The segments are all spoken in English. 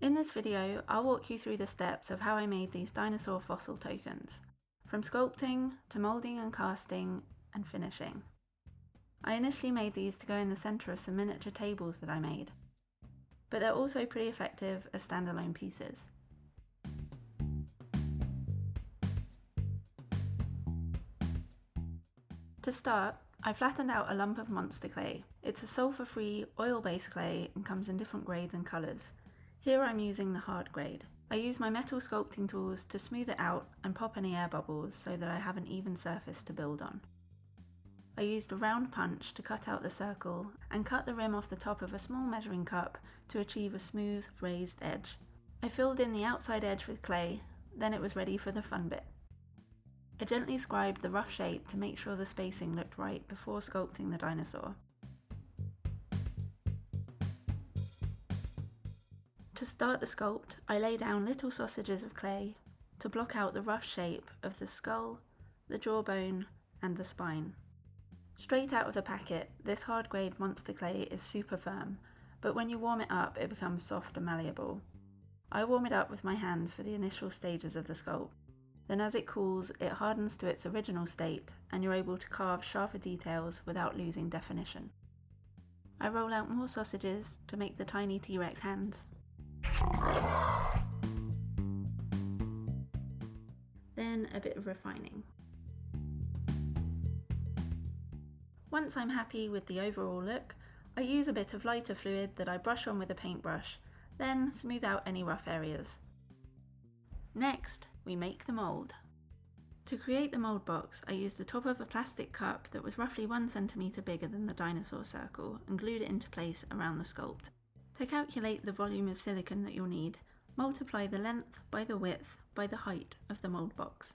In this video, I'll walk you through the steps of how I made these dinosaur fossil tokens, from sculpting to moulding and casting and finishing. I initially made these to go in the centre of some miniature tables that I made, but they're also pretty effective as standalone pieces. To start, I flattened out a lump of monster clay. It's a sulfur-free, oil-based clay and comes in different grades and colours. Here I'm using the hard grade. I use my metal sculpting tools to smooth it out and pop any air bubbles so that I have an even surface to build on. I used a round punch to cut out the circle and cut the rim off the top of a small measuring cup to achieve a smooth, raised edge. I filled in the outside edge with clay, then it was ready for the fun bit. I gently scribed the rough shape to make sure the spacing looked right before sculpting the dinosaur. To start the sculpt, I lay down little sausages of clay to block out the rough shape of the skull, the jawbone, and the spine. Straight out of the packet, this hard grade monster clay is super firm, but when you warm it up it becomes soft and malleable. I warm it up with my hands for the initial stages of the sculpt. Then as it cools, it hardens to its original state and you're able to carve sharper details without losing definition. I roll out more sausages to make the tiny T-Rex hands. Then a bit of refining. Once I'm happy with the overall look, I use a bit of lighter fluid that I brush on with a paintbrush, then smooth out any rough areas. Next, we make the mould. To create the mould box, I used the top of a plastic cup that was roughly 1 centimetre bigger than the dinosaur circle and glued it into place around the sculpt. To calculate the volume of silicone that you'll need, multiply the length by the width by the height of the mould box.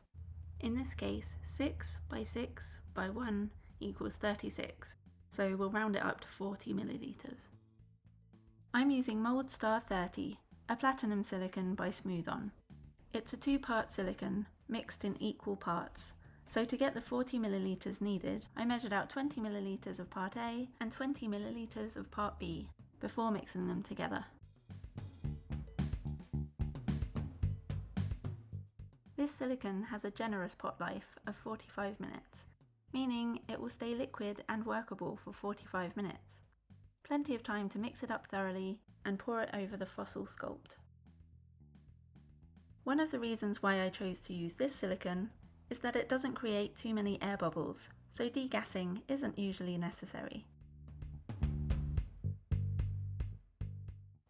In this case, 6 by 6 by 1 equals 36, so we'll round it up to 40 millilitres. I'm using Mould Star 30, a platinum silicone by Smooth On. It's a 2-part silicone mixed in equal parts, so to get the 40 millilitres needed, I measured out 20 millilitres of part A and 20 millilitres of part B before mixing them together. This silicone has a generous pot life of 45 minutes, meaning it will stay liquid and workable for 45 minutes. Plenty of time to mix it up thoroughly and pour it over the fossil sculpt. One of the reasons why I chose to use this silicone is that it doesn't create too many air bubbles, so degassing isn't usually necessary.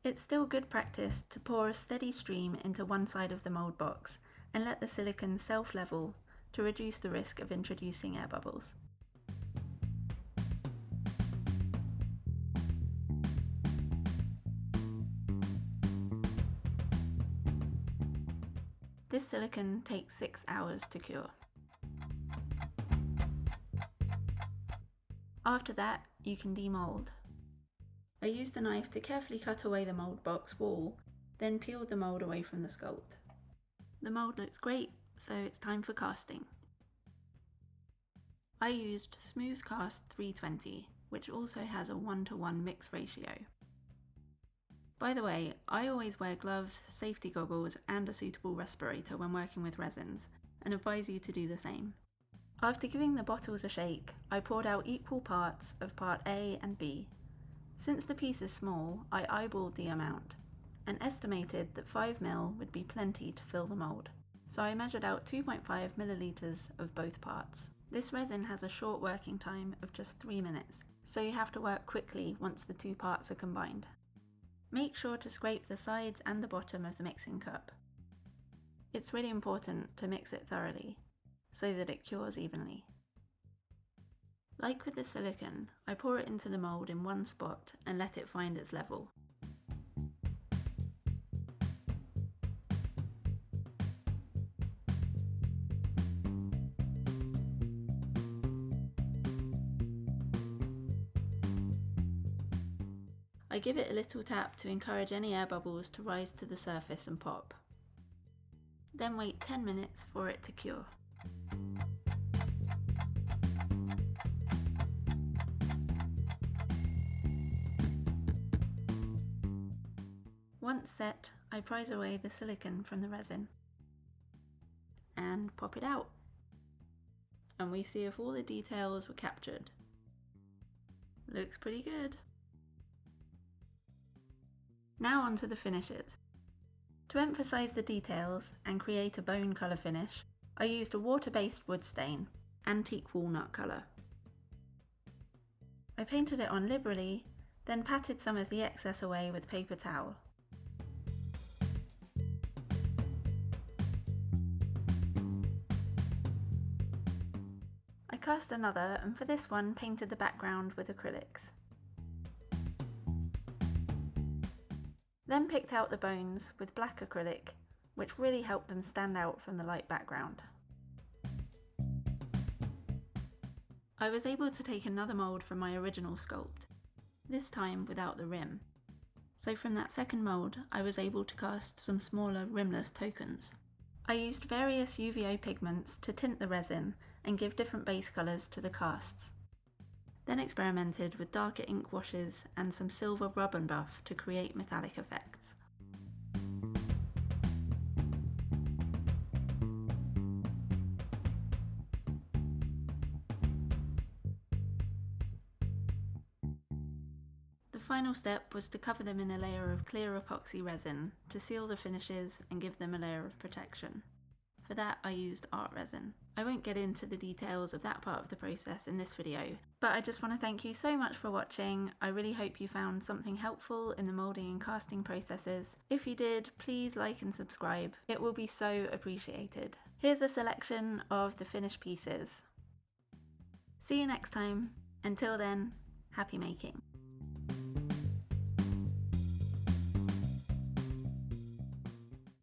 It's still good practice to pour a steady stream into one side of the mould box and let the silicone self-level to reduce the risk of introducing air bubbles. This silicone takes 6 hours to cure. After that, you can demould. I used a knife to carefully cut away the mould box wall, then peeled the mould away from the sculpt. The mould looks great, so it's time for casting. I used Smooth Cast 320, which also has a 1:1 mix ratio. By the way, I always wear gloves, safety goggles and a suitable respirator when working with resins, and advise you to do the same. After giving the bottles a shake, I poured out equal parts of part A and B. Since the piece is small, I eyeballed the amount, and estimated that 5 ml would be plenty to fill the mould, so I measured out 2.5 millilitres of both parts. This resin has a short working time of just 3 minutes, so you have to work quickly once the two parts are combined. Make sure to scrape the sides and the bottom of the mixing cup. It's really important to mix it thoroughly, so that it cures evenly. Like with the silicone, I pour it into the mould in one spot and let it find its level. I give it a little tap to encourage any air bubbles to rise to the surface and pop. Then wait 10 minutes for it to cure. Once set, I prise away the silicone from the resin and pop it out. And we see if all the details were captured. Looks pretty good. Now onto the finishes. To emphasize the details and create a bone colour finish, I used a water-based wood stain, antique walnut colour. I painted it on liberally, then patted some of the excess away with paper towel. I cast another, and for this one painted the background with acrylics. Then picked out the bones with black acrylic, which really helped them stand out from the light background. I was able to take another mould from my original sculpt, this time without the rim. So from that second mould, I was able to cast some smaller rimless tokens. I used various UVO pigments to tint the resin and give different base colours to the casts. Then experimented with darker ink washes and some silver rub and buff to create metallic effects. The final step was to cover them in a layer of clear epoxy resin to seal the finishes and give them a layer of protection. For that I used art resin. I won't get into the details of that part of the process in this video, but I just want to thank you so much for watching. I really hope you found something helpful in the moulding and casting processes. If you did, please like and subscribe. It will be so appreciated. Here's a selection of the finished pieces. See you next time. Until then, happy making.